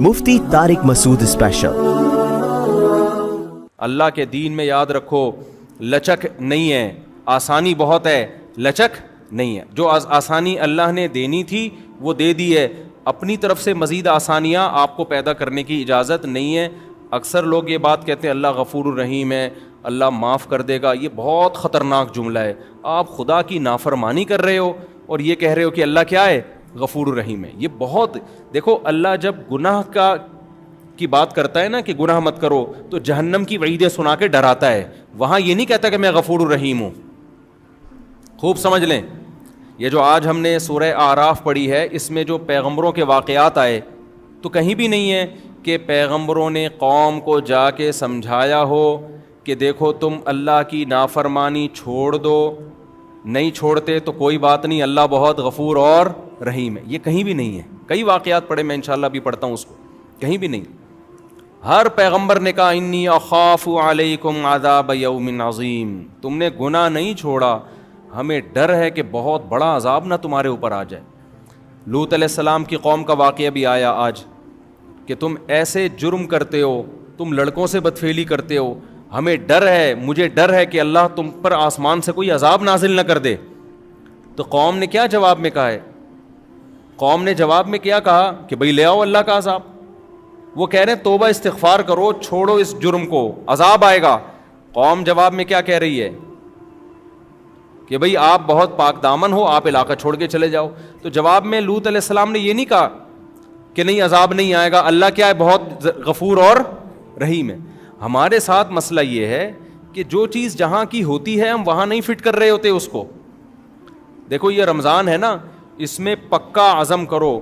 مفتی طارق مسعود special. اللہ کے دین میں یاد رکھو لچک نہیں ہے، آسانی بہت ہے، لچک نہیں ہے۔ جو آسانی اللہ نے دینی تھی وہ دے دی ہے، اپنی طرف سے مزید آسانیاں آپ کو پیدا کرنے کی اجازت نہیں ہے۔ اکثر لوگ یہ بات کہتے ہیں اللہ غفور الرحیم ہے، اللہ معاف کر دے گا، یہ بہت خطرناک جملہ ہے۔ آپ خدا کی نافرمانی کر رہے ہو اور یہ کہہ رہے ہو کہ اللہ کیا ہے؟ غفور الرحیم ہے۔ یہ بہت، دیکھو اللہ جب گناہ کی بات کرتا ہے نا کہ گناہ مت کرو تو جہنم کی وعیدیں سنا کے ڈراتا ہے، وہاں یہ نہیں کہتا کہ میں غفور الرحیم ہوں۔ خوب سمجھ لیں، یہ جو آج ہم نے سورہ اعراف پڑھی ہے اس میں جو پیغمبروں کے واقعات آئے تو کہیں بھی نہیں ہے کہ پیغمبروں نے قوم کو جا کے سمجھایا ہو کہ دیکھو تم اللہ کی نافرمانی چھوڑ دو، نہیں چھوڑتے تو کوئی بات نہیں، اللہ بہت غفور اور رحیم ہے، یہ کہیں بھی نہیں ہے۔ کئی واقعات پڑھے، میں انشاءاللہ بھی پڑھتا ہوں اس کو، کہیں بھی نہیں۔ ہر پیغمبر نے کہا انی اخاف علیکم عذاب یوم عظیم، تم نے گناہ نہیں چھوڑا، ہمیں ڈر ہے کہ بہت بڑا عذاب نہ تمہارے اوپر آ جائے۔ لوط علیہ السلام کی قوم کا واقعہ بھی آیا آج کہ تم ایسے جرم کرتے ہو، تم لڑکوں سے بدفعلی کرتے ہو، ہمیں ڈر ہے، مجھے ڈر ہے کہ اللہ تم پر آسمان سے کوئی عذاب نازل نہ کر دے۔ تو قوم نے کیا جواب میں کہا ہے؟ قوم نے جواب میں کیا کہا کہ بھئی لے آؤ اللہ کا عذاب۔ وہ کہہ رہے ہیں توبہ استغفار کرو، چھوڑو اس جرم کو، عذاب آئے گا۔ قوم جواب میں کیا کہہ رہی ہے کہ بھئی آپ بہت پاک دامن ہو، آپ علاقہ چھوڑ کے چلے جاؤ۔ تو جواب میں لوط علیہ السلام نے یہ نہیں کہا کہ نہیں عذاب نہیں آئے گا، اللہ کیا ہے؟ بہت غفور اور رحیم ہے۔ ہمارے ساتھ مسئلہ یہ ہے کہ جو چیز جہاں کی ہوتی ہے ہم وہاں نہیں فٹ کر رہے ہوتے اس کو۔ دیکھو یہ رمضان ہے نا، اس میں پکا عزم کرو۔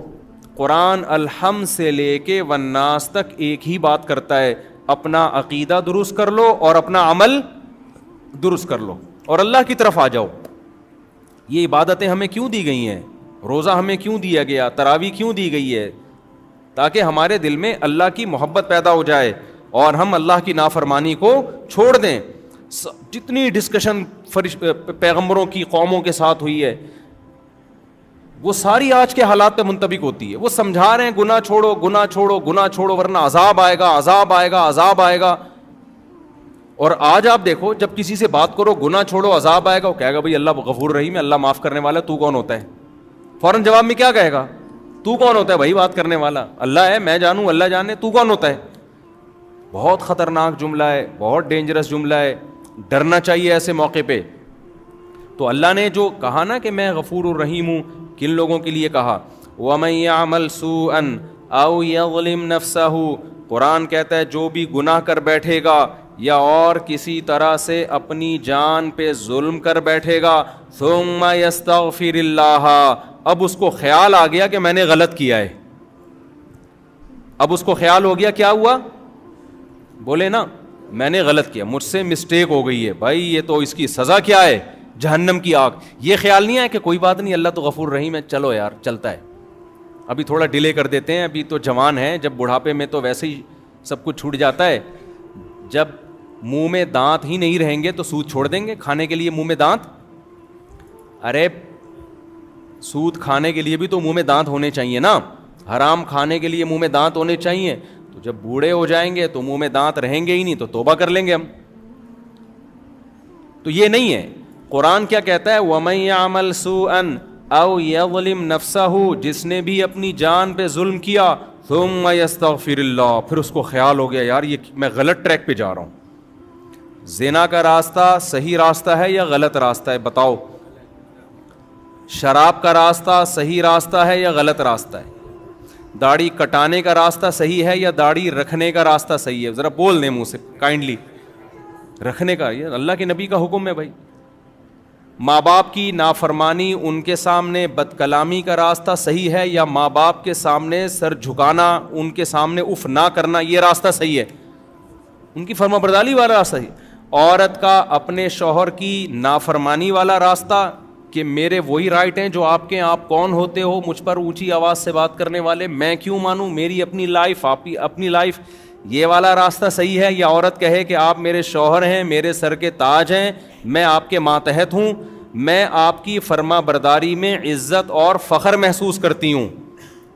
قرآن الحمد سے لے کے والناس تک ایک ہی بات کرتا ہے، اپنا عقیدہ درست کر لو اور اپنا عمل درست کر لو اور اللہ کی طرف آ جاؤ۔ یہ عبادتیں ہمیں کیوں دی گئی ہیں؟ روزہ ہمیں کیوں دیا گیا؟ تراویح کیوں دی گئی ہے؟ تاکہ ہمارے دل میں اللہ کی محبت پیدا ہو جائے اور ہم اللہ کی نافرمانی کو چھوڑ دیں۔ جتنی ڈسکشن پیغمبروں کی قوموں کے ساتھ ہوئی ہے وہ ساری آج کے حالات پہ منطبق ہوتی ہے۔ وہ سمجھا رہے ہیں گناہ چھوڑو، گناہ چھوڑو، گناہ چھوڑو ورنہ عذاب آئے گا، عذاب آئے گا، عذاب آئے گا۔ اور آج آپ دیکھو جب کسی سے بات کرو گناہ چھوڑو عذاب آئے گا، وہ کہے گا بھئی اللہ غفور رحیم ہے، اللہ معاف کرنے والا ہے، تو کون ہوتا ہے؟ فوراً جواب میں کیا کہے گا؟ تو کون ہوتا ہے بھائی بات کرنے والا؟ اللہ ہے، میں جانوں، اللہ جانے، تو کون ہوتا ہے؟ بہت خطرناک جملہ ہے، بہت ڈینجرس جملہ ہے، ڈرنا چاہیے ایسے موقع پہ۔ تو اللہ نے جو کہا نا کہ میں غفور الرحیم ہوں، کن لوگوں کے لیے کہا؟ وَمَن يَعْمَلْ سُوءًا أَوْ يَظْلِمْ نَفْسَهُ، قرآن کہتا ہے جو بھی گناہ کر بیٹھے گا یا اور کسی طرح سے اپنی جان پہ ظلم کر بیٹھے گا، ثُمَّ يَسْتَغْفِرِ اللَّهَ، اب اس کو خیال آ گیا کہ میں نے غلط کیا ہے، اب اس کو خیال ہو گیا، کیا ہوا؟ بولے نا میں نے غلط کیا، مجھ سے مسٹیک ہو گئی ہے، بھائی یہ تو اس کی سزا کیا ہے؟ جہنم کی آگ۔ یہ خیال نہیں ہے کہ کوئی بات نہیں اللہ تو غفور رحیم ہے، چلو یار چلتا ہے، ابھی تھوڑا ڈیلے کر دیتے ہیں، ابھی تو جوان ہیں، جب بڑھاپے میں تو ویسے ہی سب کچھ چھوٹ جاتا ہے، جب منہ میں دانت ہی نہیں رہیں گے تو سود چھوڑ دیں گے کھانے کے لیے منہ میں دانت؟ ارے سود کھانے کے لیے بھی تو منہ میں دانت ہونے چاہیے نا، حرام کھانے کے لیے منہ میں دانت ہونے چاہیے۔ تو جب بوڑھے ہو جائیں گے تو منہ میں دانت رہیں گے ہی نہیں، تو توبہ کر لیں گے ہم۔ تو یہ نہیں ہے، قرآن کیا کہتا ہے؟ وَمَن يَعْمَلْ سُوءًا أَوْ يَظْلِمْ نَفْسَهُ، جس نے بھی اپنی جان پہ ظلم کیا، ثُمَّ يَسْتَغْفِرِ اللَّهُ، پھر اس کو خیال ہو گیا یار یہ میں غلط ٹریک پہ جا رہا ہوں۔ زنا کا راستہ صحیح راستہ ہے یا غلط راستہ ہے؟ بتاؤ۔ شراب کا راستہ صحیح راستہ ہے یا غلط راستہ ہے؟ داڑھی کٹانے کا راستہ صحیح ہے یا داڑھی رکھنے کا راستہ صحیح ہے؟ ذرا بول دیں منہ سے کائنڈلی۔ رکھنے کا، یہ اللہ کے نبی کا حکم ہے بھائی۔ ماں باپ کی نافرمانی، ان کے سامنے بد کلامی کا راستہ صحیح ہے یا ماں باپ کے سامنے سر جھکانا، ان کے سامنے اف نہ کرنا، یہ راستہ صحیح ہے؟ ان کی فرما برداری والا راستہ صحیح۔ عورت کا اپنے شوہر کی نافرمانی والا راستہ کہ میرے وہی رائٹ ہیں جو آپ کے، آپ کون ہوتے ہو مجھ پر اونچی آواز سے بات کرنے والے، میں کیوں مانوں، میری اپنی لائف، آپ کی اپنی لائف، یہ والا راستہ صحیح ہے؟ یا عورت کہے کہ آپ میرے شوہر ہیں، میرے سر کے تاج ہیں، میں آپ کے ماتحت ہوں، میں آپ کی فرما برداری میں عزت اور فخر محسوس کرتی ہوں،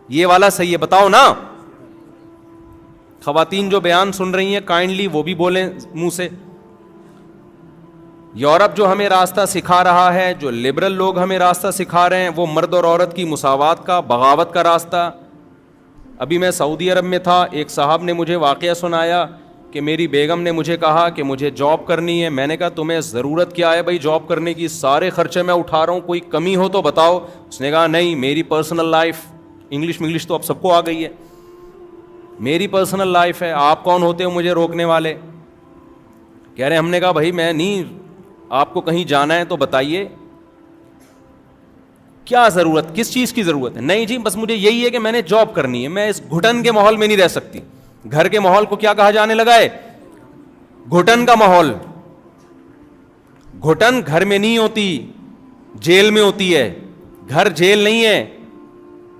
یہ والا صحیح ہے؟ بتاؤ نا۔ خواتین جو بیان سن رہی ہیں کائنڈلی وہ بھی بولیں منہ سے. یورپ جو ہمیں راستہ سکھا رہا ہے, جو لبرل لوگ ہمیں راستہ سکھا رہے ہیں, وہ مرد اور عورت کی مساوات کا, بغاوت کا راستہ. ابھی میں سعودی عرب میں تھا, ایک صاحب نے مجھے واقعہ سنایا کہ میری بیگم نے مجھے کہا کہ مجھے جاب کرنی ہے. میں نے کہا تمہیں ضرورت کیا ہے بھائی جاب کرنے کی, سارے خرچے میں اٹھا رہا ہوں, کوئی کمی ہو تو بتاؤ. اس نے کہا نہیں, میری پرسنل لائف, انگلش تو اب سب کو آ گئی ہے, میری پرسنل لائف ہے, آپ کون ہوتے ہو مجھے روکنے والے. کہہ رہے ہم نے کہا بھائی میں نہیں, آپ کو کہیں جانا ہے تو بتائیے کیا ضرورت, کس چیز کی ضرورت ہے. نہیں جی بس مجھے یہی ہے کہ میں نے جاب کرنی ہے, میں اس گھٹن کے ماحول میں نہیں رہ سکتی. گھر کے ماحول کو کیا کہا جانے لگا ہے, گھٹن کا ماحول. گھٹن گھر میں نہیں ہوتی, جیل میں ہوتی ہے. گھر جیل نہیں ہے.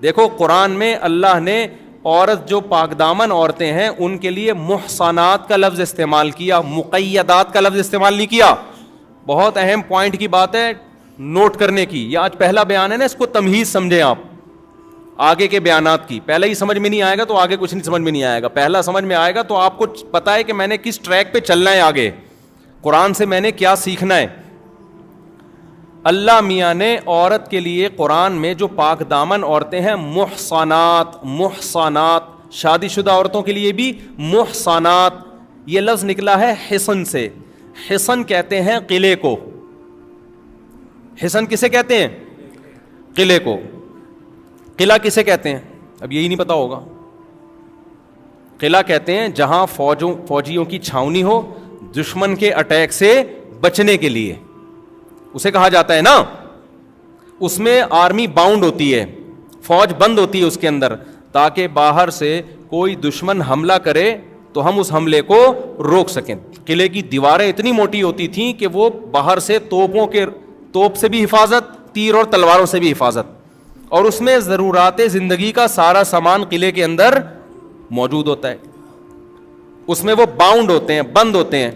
دیکھو قرآن میں اللہ نے عورت جو پاک دامن عورتیں ہیں ان کے لیے محصنات کا لفظ استعمال کیا, مقیدات کا لفظ استعمال نہیں کیا. بہت اہم پوائنٹ کی بات ہے نوٹ کرنے کی. یہ آج پہلا بیان ہے نا, اس کو تمہیز سمجھیں آپ آگے کے بیانات کی. پہلے ہی سمجھ میں نہیں آئے گا تو آگے کچھ نہیں سمجھ میں نہیں آئے گا. پہلا سمجھ میں آئے گا تو آپ کو پتا ہے کہ میں نے کس ٹریک پہ چلنا ہے, آگے قرآن سے میں نے کیا سیکھنا ہے. اللہ میاں نے عورت کے لیے قرآن میں جو پاک دامن عورتیں ہیں محصنات, محصنات, شادی شدہ عورتوں کے لیے بھی محصنات, یہ لفظ نکلا ہے حصن سے. حصن کہتے ہیں قلعے کو. حصن کسے کہتے ہیں, قلعے کو. قلعہ کسے کہتے ہیں, اب یہی نہیں پتا ہوگا. قلعہ کہتے ہیں جہاں فوجیوں کی چھاونی ہو دشمن کے اٹیک سے بچنے کے لیے, اسے کہا جاتا ہے نا. اس میں آرمی باؤنڈ ہوتی ہے, فوج بند ہوتی ہے اس کے اندر, تاکہ باہر سے کوئی دشمن حملہ کرے تو ہم اس حملے کو روک سکیں. قلعے کی دیواریں اتنی موٹی ہوتی تھیں کہ وہ باہر سے توپ سے بھی حفاظت, تیر اور تلواروں سے بھی حفاظت, اور اس میں ضرورات زندگی کا سارا سامان قلعے کے اندر موجود ہوتا ہے. اس میں وہ باؤنڈ ہوتے ہیں, بند ہوتے ہیں.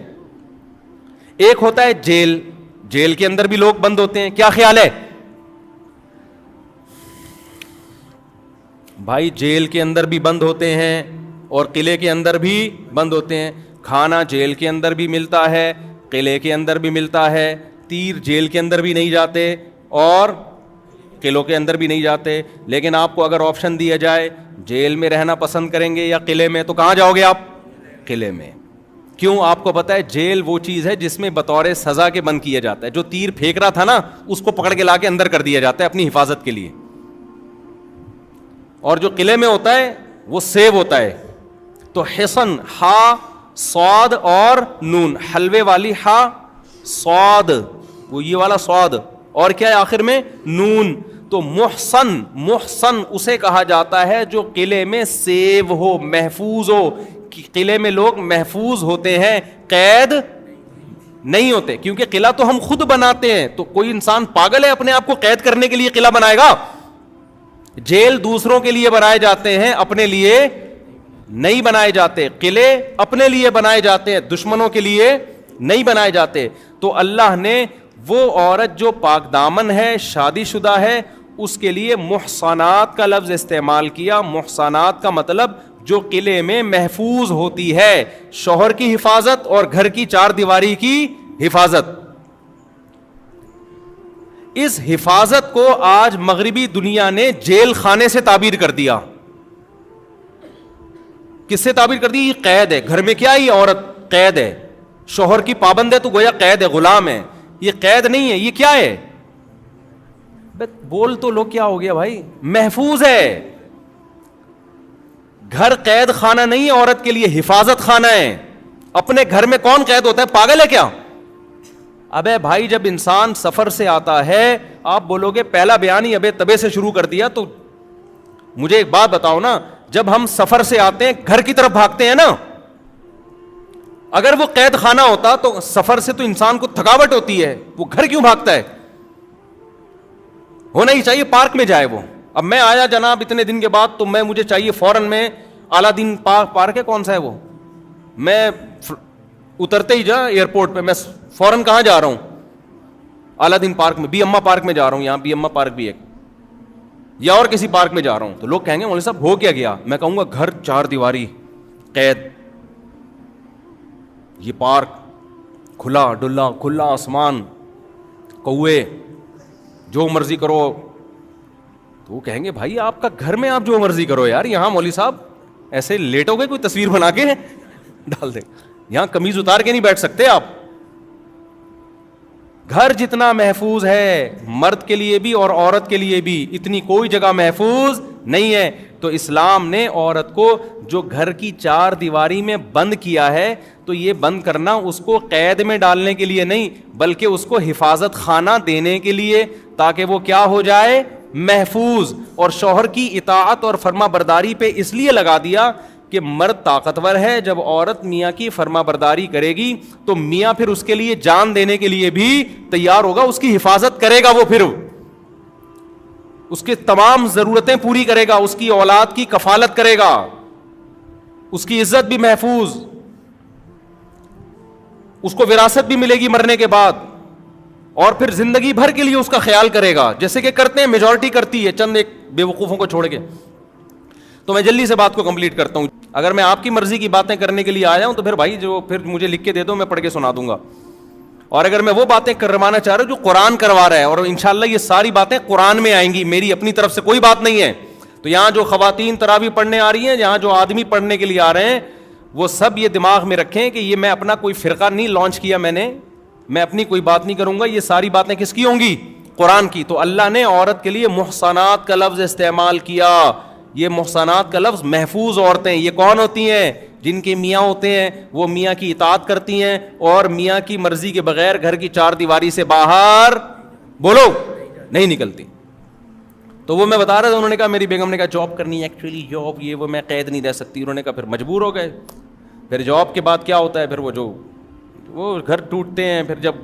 ایک ہوتا ہے جیل, جیل کے اندر بھی لوگ بند ہوتے ہیں. کیا خیال ہے بھائی, جیل کے اندر بھی بند ہوتے ہیں اور قلعے کے اندر بھی بند ہوتے ہیں. کھانا جیل کے اندر بھی ملتا ہے, قلعے کے اندر بھی ملتا ہے. تیر جیل کے اندر بھی نہیں جاتے اور قلعوں کے اندر بھی نہیں جاتے. لیکن آپ کو اگر آپشن دیا جائے جیل میں رہنا پسند کریں گے یا قلعے میں, تو کہاں جاؤ گے آپ؟ قلعے میں. کیوں؟ آپ کو پتا ہے جیل وہ چیز ہے جس میں بطور سزا کے بند کیا جاتا ہے. جو تیر پھینک رہا تھا نا اس کو پکڑ کے لا کے اندر کر دیا جاتا ہے اپنی حفاظت کے لیے. اور جو قلعے میں ہوتا ہے وہ سیو ہوتا ہے. تو حصن, ہا صاد اور نون, حلوے والی ہا صاد, وہ یہ والا صاد, اور کیا ہے آخر میں نون. تو محسن, محسن اسے کہا جاتا ہے جو قلعے میں سیو ہو, محفوظ ہو. قلعے میں لوگ محفوظ ہوتے ہیں, قید نہیں ہوتے, کیونکہ قلعہ تو ہم خود بناتے ہیں. تو کوئی انسان پاگل ہے اپنے آپ کو قید کرنے کے لیے قلعہ بنائے گا؟ جیل دوسروں کے لیے بنائے جاتے ہیں, اپنے لیے نہیں بنائے جاتے. قلعے اپنے لیے بنائے جاتے ہیں, دشمنوں کے لیے نہیں بنائے جاتے. تو اللہ نے وہ عورت جو پاک دامن ہے, شادی شدہ ہے, اس کے لیے محصنات کا لفظ استعمال کیا. محصنات کا مطلب جو قلعے میں محفوظ ہوتی ہے, شوہر کی حفاظت اور گھر کی چار دیواری کی حفاظت. اس حفاظت کو آج مغربی دنیا نے جیل خانے سے تعبیر کر دیا. کس سے تعبیر کر دی؟ یہ قید ہے. گھر میں کیا یہ عورت قید ہے, شوہر کی پابند ہے تو گویا قید ہے, غلام ہے. یہ قید نہیں ہے, یہ کیا ہے؟ بول تو لو کیا ہو گیا بھائی؟ محفوظ ہے. گھر قید خانہ نہیں ہے عورت کے لیے, حفاظت خانہ ہے. اپنے گھر میں کون قید ہوتا ہے؟ پاگل ہے کیا؟ ابے بھائی جب انسان سفر سے آتا ہے, آپ بولو گے پہلا بیان ہی ابے تبے سے شروع کر دیا, تو مجھے ایک بات بتاؤ نا, جب ہم سفر سے آتے ہیں گھر کی طرف بھاگتے ہیں نا, اگر وہ قید خانہ ہوتا تو سفر سے تو انسان کو تھکاوٹ ہوتی ہے, وہ گھر کیوں بھاگتا ہے؟ ہونا ہی چاہیے پارک میں جائے وہ. اب میں آیا جناب اتنے دن کے بعد, تو مجھے چاہیے فوراً میں اعلیٰ دین پارک ہے کون سا ہے وہ, میں اترتے ہی جا ایئرپورٹ پہ میں فوراً کہاں جا رہا ہوں؟ اعلیٰ دین پارک میں, بی اما پارک میں جا رہا ہوں. یہاں بی اما پارک بھی ایک, یا اور کسی پارک میں جا رہا ہوں. تو لوگ کہیں گے مولوی صاحب ہو کیا گیا؟ میں کہوں گا گھر چار دیواری, قید. یہ پارک کھلا ڈلا, کھلا آسمان, کوے, جو مرضی کرو. تو وہ کہیں گے بھائی آپ کا گھر میں آپ جو مرضی کرو یار, یہاں مولوی صاحب ایسے لیٹو گے, کوئی تصویر بنا کے ڈال دے, یہاں قمیض اتار کے نہیں بیٹھ سکتے آپ. گھر جتنا محفوظ ہے مرد کے لیے بھی اور عورت کے لیے بھی, اتنی کوئی جگہ محفوظ نہیں ہے. تو اسلام نے عورت کو جو گھر کی چار دیواری میں بند کیا ہے, تو یہ بند کرنا اس کو قید میں ڈالنے کے لیے نہیں, بلکہ اس کو حفاظت خانہ دینے کے لیے, تاکہ وہ کیا ہو جائے, محفوظ. اور شوہر کی اطاعت اور فرما برداری پہ اس لیے لگا دیا کہ مرد طاقتور ہے, جب عورت میاں کی فرما برداری کرے گی تو میاں پھر اس کے لیے جان دینے کے لیے بھی تیار ہوگا, اس کی حفاظت کرے گا, وہ پھر اس کے تمام ضرورتیں پوری کرے گا, اس کی اولاد کی کفالت کرے گا, اس کی عزت بھی محفوظ, اس کو وراثت بھی ملے گی مرنے کے بعد, اور پھر زندگی بھر کے لیے اس کا خیال کرے گا, جیسے کہ کرتے ہیں, میجورٹی کرتی ہے, چند ایک بے وقوفوں کو چھوڑ کے. تو میں جلدی سے بات کو کمپلیٹ کرتا ہوں. اگر میں آپ کی مرضی کی باتیں کرنے کے لیے آیا ہوں تو پھر بھائی جو پھر مجھے لکھ کے دے دو, میں پڑھ کے سنا دوں گا. اور اگر میں وہ باتیں کروانا چاہ رہا ہوں جو قرآن کروا رہا ہے, اور انشاءاللہ یہ ساری باتیں قرآن میں آئیں گی, میری اپنی طرف سے کوئی بات نہیں ہے. تو یہاں جو خواتین تراویح پڑھنے آ رہی ہیں, یہاں جو آدمی پڑھنے کے لیے آ رہے ہیں, وہ سب یہ دماغ میں رکھیں کہ یہ میں اپنا کوئی فرقہ نہیں لانچ کیا, میں اپنی کوئی بات نہیں کروں گا, یہ ساری باتیں کس کی ہوں گی, قرآن کی. تو اللہ نے عورت کے لیے محصنات کا لفظ استعمال کیا. یہ محصنات کا لفظ محفوظ عورتیں, یہ کون ہوتی ہیں, جن کے میاں ہوتے ہیں, وہ میاں کی اطاعت کرتی ہیں اور میاں کی مرضی کے بغیر گھر کی چار دیواری سے باہر بولو نہیں نکلتی. تو وہ میں بتا رہا تھا, انہوں نے کہا, میری بیگم نے کہا جاب کرنی ہے, ایکچولی جاب یہ وہ میں قید نہیں رہ سکتی. انہوں نے کہا پھر مجبور ہو گئے. پھر جاب کے بعد کیا ہوتا ہے, پھر وہ گھر ٹوٹتے ہیں. پھر جب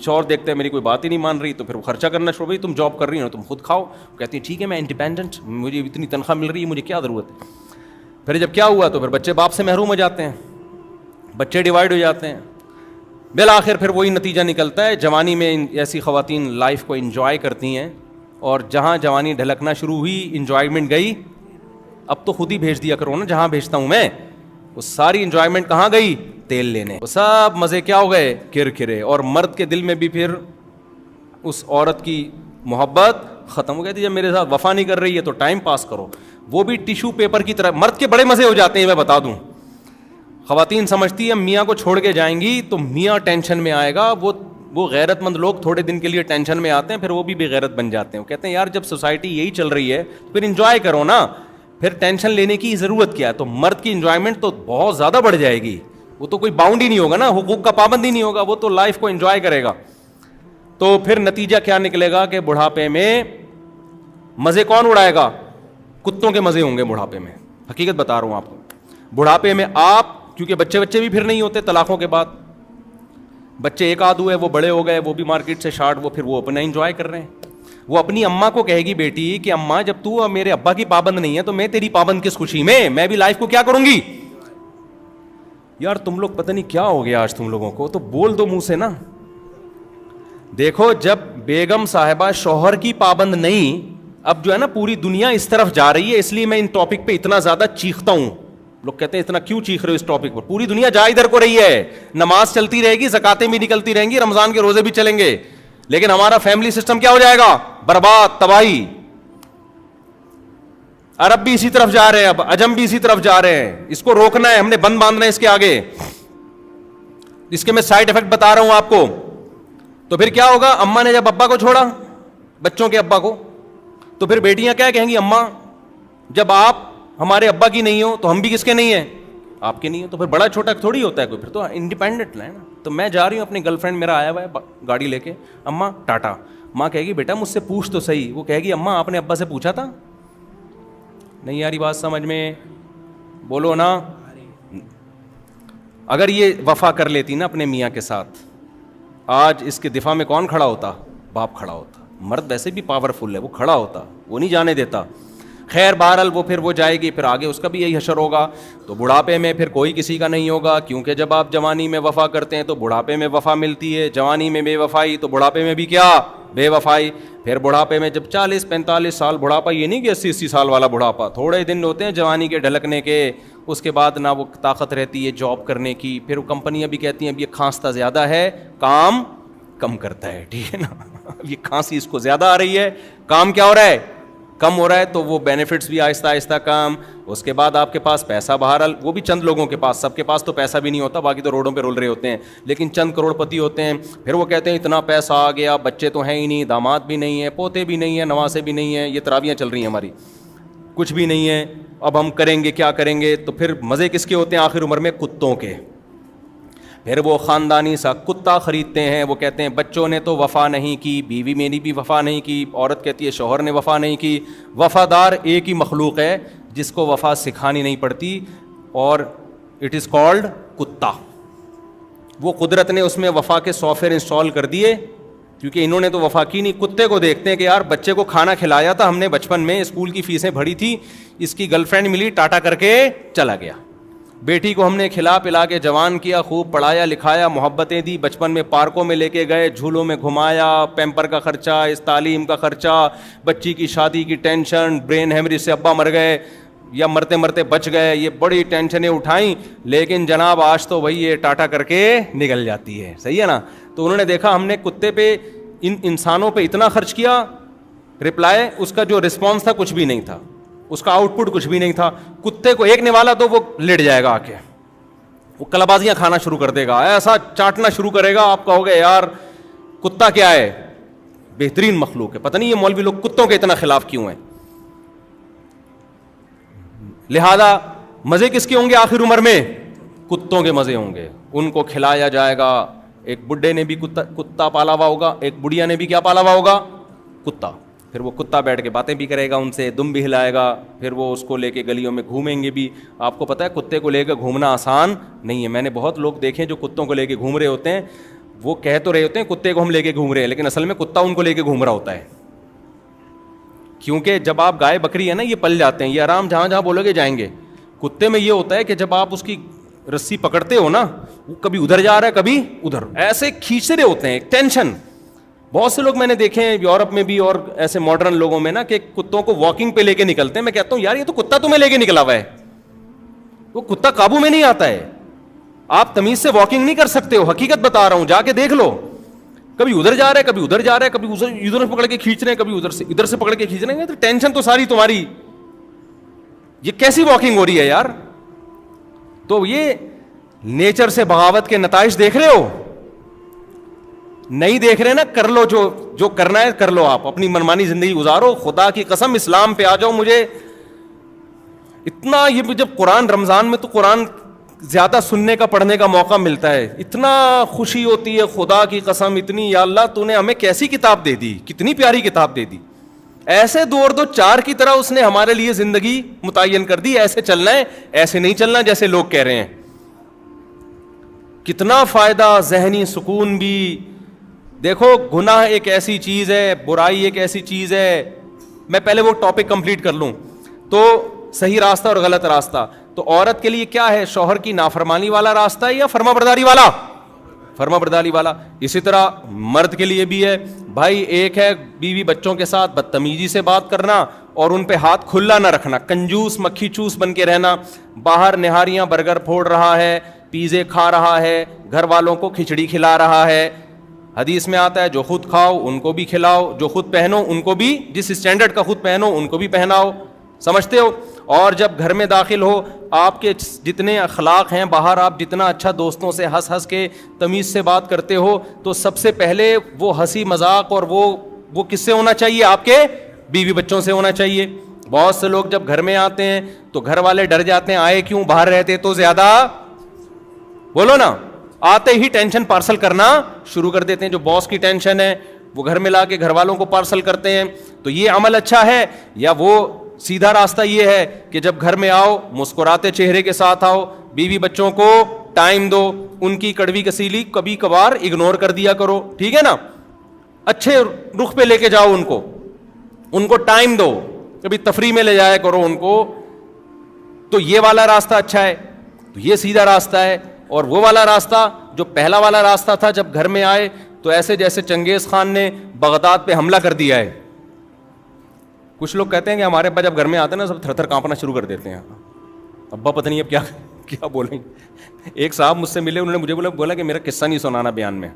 شوہر دیکھتے ہیں میری کوئی بات ہی نہیں مان رہی, تو پھر وہ خرچہ کرنا شروع, بھائی تم جاب کر رہی ہو تم خود کھاؤ. کہتی ہیں ٹھیک ہے میں انڈیپینڈنٹ, مجھے اتنی تنخواہ مل رہی ہے, مجھے کیا ضرورت ہے. پھر جب کیا ہوا تو پھر بچے باپ سے محروم ہو جاتے ہیں, بچے ڈیوائڈ ہو جاتے ہیں. بالآخر پھر وہی نتیجہ نکلتا ہے. جوانی میں ایسی خواتین لائف کو انجوائے کرتی ہیں, اور جہاں جوانی ڈھلکنا شروع ہوئی, انجوائمنٹ گئی. اب تو خود ہی بھیج دیا کرو نا جہاں بھیجتا ہوں میں, وہ ساری انجوائمنٹ کہاں گئی, تیل لینے. وہ سب مزے کیا ہو گئے, کرکرے. اور مرد کے دل میں بھی پھر اس عورت کی محبت ختم ہو گئی تھی. جب میرے ساتھ وفا نہیں کر رہی ہے تو ٹائم پاس کرو, وہ بھی ٹیشو پیپر کی طرح. مرد کے بڑے مزے ہو جاتے ہیں, میں بتا دوں. خواتین سمجھتی ہیں میاں کو چھوڑ کے جائیں گی تو میاں ٹینشن میں آئے گا. وہ غیرت مند لوگ تھوڑے دن کے لیے ٹینشن میں آتے ہیں, پھر وہ بھی بے غیرت بن جاتے ہیں. وہ کہتے ہیں یار جب سوسائٹی یہی چل رہی ہے تو پھر انجوائے کرو نا, پھر ٹینشن لینے کی ضرورت کیا ہے. تو مرد کی انجوائمنٹ تو بہت زیادہ بڑھ جائے گی, وہ تو کوئی باؤنڈ ہی نہیں ہوگا نا, حقوق کا پابند ہی نہیں ہوگا, وہ تو لائف کو انجوائے کرے گا. تو پھر نتیجہ کیا نکلے گا کہ بڑھاپے میں مزے کون اڑائے گا, کتوں کے مزے ہوں گے بڑھاپے میں. حقیقت بتا رہا ہوں آپ کو. بڑھاپے میں آپ, کیونکہ بچے بھی پھر نہیں ہوتے طلاقوں کے بعد, بچے ایک آدھ ہوئے, وہ بڑے ہو گئے, وہ بھی مارکیٹ سے شارٹ, وہ پھر وہ اپنا انجوائے کر رہے ہیں. وہ اپنی اماں کو کہے گی بیٹی کہ اماں جب تو میرے ابا کی پابند نہیں ہے تو میں تیری پابند کس خوشی میں بھی لائف کو کیا کروں گی. یار تم لوگ پتہ نہیں کیا ہو گیا آج تم لوگوں کو, تو بول دو منہ سے نا. دیکھو جب بیگم صاحبہ شوہر کی پابند نہیں, اب جو ہے نا پوری دنیا اس طرف جا رہی ہے, اس لیے میں ان ٹاپک پہ اتنا زیادہ چیختا ہوں. لوگ کہتے ہیں اتنا کیوں چیخ رہے ہو اس ٹاپک پر, پوری دنیا جا ادھر کو رہی ہے. نماز چلتی رہے گی, زکاتیں بھی نکلتی رہیں گی, رمضان کے روزے بھی چلیں گے, لیکن ہمارا فیملی سسٹم کیا ہو جائے گا, برباد, تباہی. عرب بھی اسی طرف جا رہے ہیں, اب عجم بھی اسی طرف جا رہے ہیں. اس کو روکنا ہے, ہم نے بند باندھنا ہے اس کے آگے. اس کے میں سائڈ افیکٹ بتا رہا ہوں آپ کو. تو پھر کیا ہوگا, اماں نے جب ابا کو چھوڑا, بچوں کے ابا کو, تو پھر بیٹیاں کیا کہیں گی, اماں جب آپ ہمارے ابا کی نہیں ہو تو ہم بھی کس کے نہیں ہیں, آپ کے نہیں ہو. تو پھر بڑا چھوٹا تھوڑی ہوتا ہے کوئی, پھر تو انڈیپینڈنٹ ہے نا. تو میں جا رہی ہوں, اپنی گرل فرینڈ میرا آیا ہوا ہے گاڑی لے کے, اماں ٹاٹا. ماں کہے گی بیٹا مجھ سے پوچھ تو صحیح. وہ کہے گی اماں آپ نے ابا سے پوچھا تھا, نہیں یاری بات سمجھ میں, بولو نا. اگر یہ وفا کر لیتی نا اپنے میاں کے ساتھ, آج اس کے دفاع میں کون کھڑا ہوتا, باپ کھڑا ہوتا. مرد ویسے بھی پاورفل ہے, وہ کھڑا ہوتا, وہ نہیں جانے دیتا. خیر بہرحال وہ پھر وہ جائے گی, پھر آگے اس کا بھی یہی حشر ہوگا. تو بڑھاپے میں پھر کوئی کسی کا نہیں ہوگا, کیونکہ جب آپ جوانی میں وفا کرتے ہیں تو بڑھاپے میں وفا ملتی ہے. جوانی میں بے وفائی تو بڑھاپے میں بھی کیا, بے وفائی. پھر بڑھاپے میں جب 40-45 سال بڑھاپا, یہ نہیں کہ 80 سال والا بڑھاپا, تھوڑے دن ہوتے ہیں جوانی کے ڈھلکنے کے, اس کے بعد نہ وہ طاقت رہتی ہے جاب کرنے کی. پھر وہ کمپنیاں بھی کہتی ہیں اب یہ کھانستا زیادہ ہے, کام کم کرتا ہے, ٹھیک ہے نا, یہ کھانسی اس کو زیادہ آ رہی ہے, کام کیا ہو رہا ہے, کم ہو رہا ہے, تو وہ بینیفٹس بھی آہستہ آہستہ کم. اس کے بعد آپ کے پاس پیسہ بہرحال, وہ بھی چند لوگوں کے پاس, سب کے پاس تو پیسہ بھی نہیں ہوتا, باقی تو روڈوں پہ رول رہے ہوتے ہیں, لیکن چند کروڑ پتی ہوتے ہیں. پھر وہ کہتے ہیں اتنا پیسہ آ گیا, بچے تو ہیں ہی نہیں, داماد بھی نہیں ہیں, پوتے بھی نہیں ہیں, نواسے بھی نہیں ہیں, یہ تراویاں چل رہی ہیں ہماری, کچھ بھی نہیں ہے, اب ہم کریں گے کیا کریں گے. تو پھر مزے کس کے ہوتے ہیں آخر عمر میں, کتوں کے. پھر وہ خاندانی سا کتا خریدتے ہیں, وہ کہتے ہیں بچوں نے تو وفا نہیں کی, بیوی میری بھی وفا نہیں کی, عورت کہتی ہے شوہر نے وفا نہیں کی. وفادار ایک ہی مخلوق ہے جس کو وفا سکھانی نہیں پڑتی, اور اٹ از کالڈ کتا. وہ قدرت نے اس میں وفا کے سافٹ ویئر انسٹال کر دیے, کیونکہ انہوں نے تو وفا کی نہیں. کتے کو دیکھتے ہیں کہ یار بچے کو کھانا کھلایا تھا ہم نے بچپن میں, اسکول کی فیسیں بھری تھی, اس کی گرل فرینڈ ملی, ٹاٹا کر کے چلا گیا. بیٹی کو ہم نے کھلا پلا کے جوان کیا, خوب پڑھایا لکھایا, محبتیں دی, بچپن میں پارکوں میں لے کے گئے, جھولوں میں گھمایا, پیمپر کا خرچہ, اس تعلیم کا خرچہ, بچی کی شادی کی ٹینشن, برین ہیمریج سے ابا مر گئے یا مرتے مرتے بچ گئے, یہ بڑی ٹینشنیں اٹھائیں. لیکن جناب آج تو وہی یہ ٹاٹا کر کے نکل جاتی ہے, صحیح ہے نا. تو انہوں نے دیکھا ہم نے کتے پہ, ان انسانوں پہ اتنا خرچ کیا, رپلائی اس کا جو رسپانس تھا کچھ بھی نہیں تھا, اس کا آؤٹ پٹ کچھ بھی نہیں تھا. کتے کو ایک نوالا تو وہ لیٹ جائے گا آ کے, وہ کلابازیاں کھانا شروع کر دے گا, ایسا چاٹنا شروع کرے گا, آپ کہو گے یار کتا کیا ہے, بہترین مخلوق ہے. پتہ نہیں یہ مولوی لوگ کتوں کے اتنا خلاف کیوں ہیں. لہذا مزے کس کے ہوں گے آخر عمر میں, کتوں کے مزے ہوں گے. ان کو کھلایا جائے گا. ایک بڈھے نے بھی کتا پالا ہوا ہوگا, ایک بڑھیا نے بھی کیا پالا ہوا ہوگا, کتا. پھر وہ کتا بیٹھ کے باتیں بھی کرے گا ان سے, دم بھی ہلائے گا, پھر وہ اس کو لے کے گلیوں میں گھومیں گے بھی. آپ کو پتہ ہے کتے کو لے کے گھومنا آسان نہیں ہے. میں نے بہت لوگ دیکھے جو کتوں کو لے کے گھوم رہے ہوتے ہیں, وہ کہہ تو رہے ہوتے ہیں کتے کو ہم لے کے گھوم رہے ہیں, لیکن اصل میں کتا ان کو لے کے گھوم رہا ہوتا ہے. کیونکہ جب آپ گائے بکری ہے نا, یہ پل جاتے ہیں, یہ آرام جہاں جہاں بولو گے جائیں گے. کتے میں یہ ہوتا ہے کہ جب آپ اس کی رسی پکڑتے ہو نا, وہ کبھی ادھر جا رہا ہے کبھی ادھر, ایسے کھینچ رہے ہوتے ہیں, ٹینشن. بہت سے لوگ میں نے دیکھے ہیں یورپ میں بھی اور ایسے ماڈرن لوگوں میں نا, کہ کتوں کو واکنگ پہ لے کے نکلتے ہیں. میں کہتا ہوں یار یہ تو کتا تمہیں لے کے نکلا ہوا ہے, وہ کتا قابو میں نہیں آتا ہے. آپ تمیز سے واکنگ نہیں کر سکتے ہو, حقیقت بتا رہا ہوں, جا کے دیکھ لو. کبھی ادھر جا رہا ہے کبھی ادھر جا رہا ہے, کبھی ادھر سے پکڑ کے کھینچ رہے ہیں, کبھی ادھر سے پکڑ کے کھینچ رہے ہیں. تو ٹینشن تو ساری تمہاری, یہ کیسی واکنگ ہو رہی ہے یار. تو یہ نیچر سے بغاوت کے نتائج دیکھ رہے ہو, نہیں دیکھ رہے نا, کر لو جو کرنا ہے کر لو, آپ اپنی منمانی زندگی گزارو. خدا کی قسم اسلام پہ آ جاؤ. مجھے اتنا, یہ جب قرآن رمضان میں تو قرآن زیادہ سننے کا پڑھنے کا موقع ملتا ہے, اتنا خوشی ہوتی ہے خدا کی قسم اتنی, یا اللہ تو نے ہمیں کیسی کتاب دے دی, کتنی پیاری کتاب دے دی. ایسے 2 اور 2 4 کی طرح اس نے ہمارے لیے زندگی متعین کر دی. ایسے چلنا ہے, ایسے نہیں چلنا جیسے لوگ کہہ رہے ہیں. کتنا فائدہ, ذہنی سکون بھی. دیکھو گناہ ایک ایسی چیز ہے, برائی ایک ایسی چیز ہے. میں پہلے وہ ٹاپک کمپلیٹ کر لوں. تو صحیح راستہ اور غلط راستہ, تو عورت کے لیے کیا ہے, شوہر کی نافرمانی والا راستہ ہے یا فرما برداری والا, فرما برداری والا. اسی طرح مرد کے لیے بھی ہے بھائی. ایک ہے بیوی بچوں کے ساتھ بدتمیزی سے بات کرنا اور ان پہ ہاتھ کھلا نہ رکھنا, کنجوس مکھی چوس بن کے رہنا. باہر نہاریاں برگر پھوڑ رہا ہے, پیزے کھا رہا ہے, گھر والوں کو کھچڑی کھلا رہا ہے. حدیث میں آتا ہے جو خود کھاؤ ان کو بھی کھلاؤ, جو خود پہنو ان کو بھی, جس اسٹینڈرڈ کا خود پہنو ان کو بھی پہناؤ. سمجھتے ہو. اور جب گھر میں داخل ہو, آپ کے جتنے اخلاق ہیں باہر, آپ جتنا اچھا دوستوں سے ہنس ہنس کے تمیز سے بات کرتے ہو, تو سب سے پہلے وہ ہنسی مذاق اور وہ کس سے ہونا چاہیے, آپ کے بیوی بچوں سے ہونا چاہیے. بہت سے لوگ جب گھر میں آتے ہیں تو گھر والے ڈر جاتے ہیں, آئے کیوں, باہر رہتے تو زیادہ, بولو نا, آتے ہی ٹینشن پارسل کرنا شروع کر دیتے ہیں. جو باس کی ٹینشن ہے وہ گھر میں لا کے گھر والوں کو پارسل کرتے ہیں. تو یہ عمل اچھا ہے, یا وہ سیدھا راستہ یہ ہے کہ جب گھر میں آؤ مسکراتے چہرے کے ساتھ آؤ, بیوی بچوں کو ٹائم دو, ان کی کڑوی کسیلی کبھی کبھار اگنور کر دیا کرو, ٹھیک ہے نا, اچھے رخ پہ لے کے جاؤ ان کو ٹائم دو, کبھی تفریح میں لے جایا کرو ان کو. تو یہ والا راستہ اچھا ہے, تو یہ سیدھا راستہ ہے. اور وہ والا راستہ جو پہلا والا راستہ تھا, جب گھر میں آئے تو ایسے جیسے چنگیز خان نے بغداد پہ حملہ کر دیا ہے. کچھ لوگ کہتے ہیں کہ ہمارے ابا جب گھر میں آتے ہیں نا سب تھر تھر کانپنا شروع کر دیتے ہیں. ابا پتہ نہیں اب کیا کیا بولیں. ایک صاحب مجھ سے ملے, انہوں نے مجھے بولا کہ میرا قصہ نہیں سنانا بیان میں,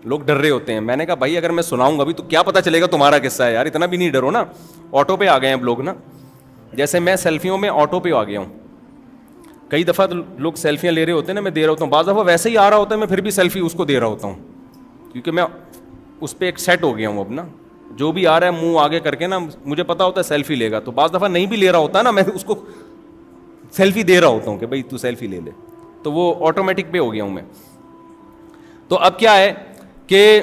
لوگ ڈر رہے ہوتے ہیں. میں نے کہا بھائی اگر میں سناؤں گا بھی تو کیا پتہ چلے گا تمہارا قصہ ہے یار, اتنا بھی نہیں ڈرو نا. آٹو پہ آ گئے ہیں اب لوگ نا, جیسے میں سیلفیوں میں آٹو پہ آ گیا ہوں. کئی دفعہ تو لوگ سیلفیاں لے رہے ہوتے ہیں نا, میں دے رہا ہوتا ہوں. بعض دفعہ ویسے ہی آ رہا ہوتا ہے, میں پھر بھی سیلفی اس کو دے رہا ہوتا ہوں, کیونکہ میں اس پہ ایک سیٹ ہو گیا ہوں اب نا. جو بھی آ رہا ہے منہ آگے کر کے نا, مجھے پتا ہوتا ہے سیلفی لے گا. تو بعض دفعہ نہیں بھی لے رہا ہوتا نا, میں اس کو سیلفی دے رہا ہوتا ہوں کہ بھائی تو سیلفی لے لے. تو وہ آٹومیٹک پہ ہو گیا ہوں میں. تو اب کیا ہے کہ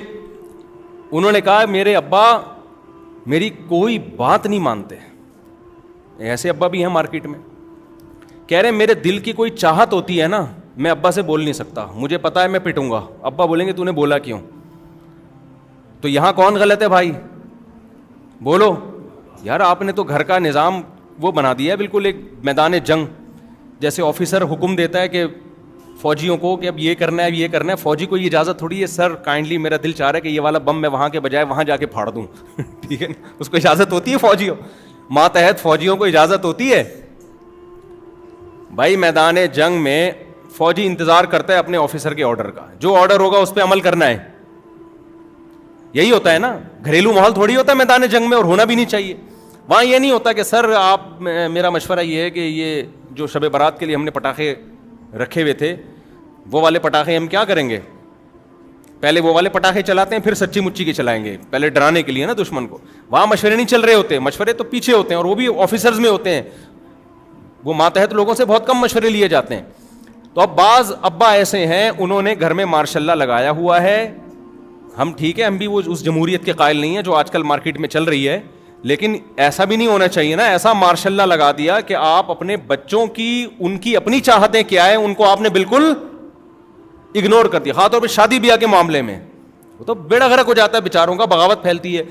انہوں نے کہا میرے ابا میری کوئی بات نہیں مانتے. ایسے ابا بھی ہیں مارکیٹ میں. کہہ رہے میرے دل کی کوئی چاہت ہوتی ہے نا, میں ابا سے بول نہیں سکتا, مجھے پتا ہے میں پٹوں گا. ابا بولیں گے تو نے بولا کیوں؟ تو یہاں کون غلط ہے بھائی, بولو یار. آپ نے تو گھر کا نظام وہ بنا دیا ہے بالکل ایک میدان جنگ. جیسے آفیسر حکم دیتا ہے کہ فوجیوں کو کہ اب یہ کرنا ہے, یہ کرنا ہے. فوجی کو یہ اجازت تھوڑی ہے, سر کائنڈلی میرا دل چاہ رہا ہے کہ یہ والا بم میں وہاں کے بجائے وہاں جا کے پھاڑ دوں. ٹھیک ہے, اس کو اجازت ہوتی ہے فوجیوں, ماتحت فوجیوں کو اجازت ہوتی ہے. بھائی میدان جنگ میں فوجی انتظار کرتا ہے اپنے آفیسر کے آرڈر کا, جو آرڈر ہوگا اس پہ عمل کرنا ہے. یہی ہوتا ہے نا, گھریلو ماحول تھوڑی ہوتا ہے میدان جنگ میں, اور ہونا بھی نہیں چاہیے. وہاں یہ نہیں ہوتا کہ سر آپ, میرا مشورہ یہ ہے کہ یہ جو شب برات کے لیے ہم نے پٹاخے رکھے ہوئے تھے وہ والے پٹاخے ہم کیا کریں گے, پہلے وہ والے پٹاخے چلاتے ہیں پھر سچی مچی کے چلائیں گے, پہلے ڈرانے کے لیے نا دشمن کو. وہاں مشورے نہیں چل رہے ہوتے, مشورے تو پیچھے ہوتے ہیں, اور وہ بھی آفیسرز میں ہوتے ہیں. وہ ماتحت لوگوں سے بہت کم مشورے لیے جاتے ہیں. تو اب بعض ابا ایسے ہیں, انہوں نے گھر میں ماشاء اللہ لگایا ہوا ہے. ہم ٹھیک ہے, ہم بھی وہ اس جمہوریت کے قائل نہیں ہیں جو آج کل مارکیٹ میں چل رہی ہے, لیکن ایسا بھی نہیں ہونا چاہیے نا. ایسا ماشاء اللہ لگا دیا کہ آپ اپنے بچوں کی, ان کی اپنی چاہتیں کیا ہے ان کو آپ نے بالکل اگنور کر دیا. خاص طور پہ شادی بیاہ کے معاملے میں وہ تو بیڑا غرق ہو جاتا ہے بیچاروں کا, بغاوت پھیلتی ہے.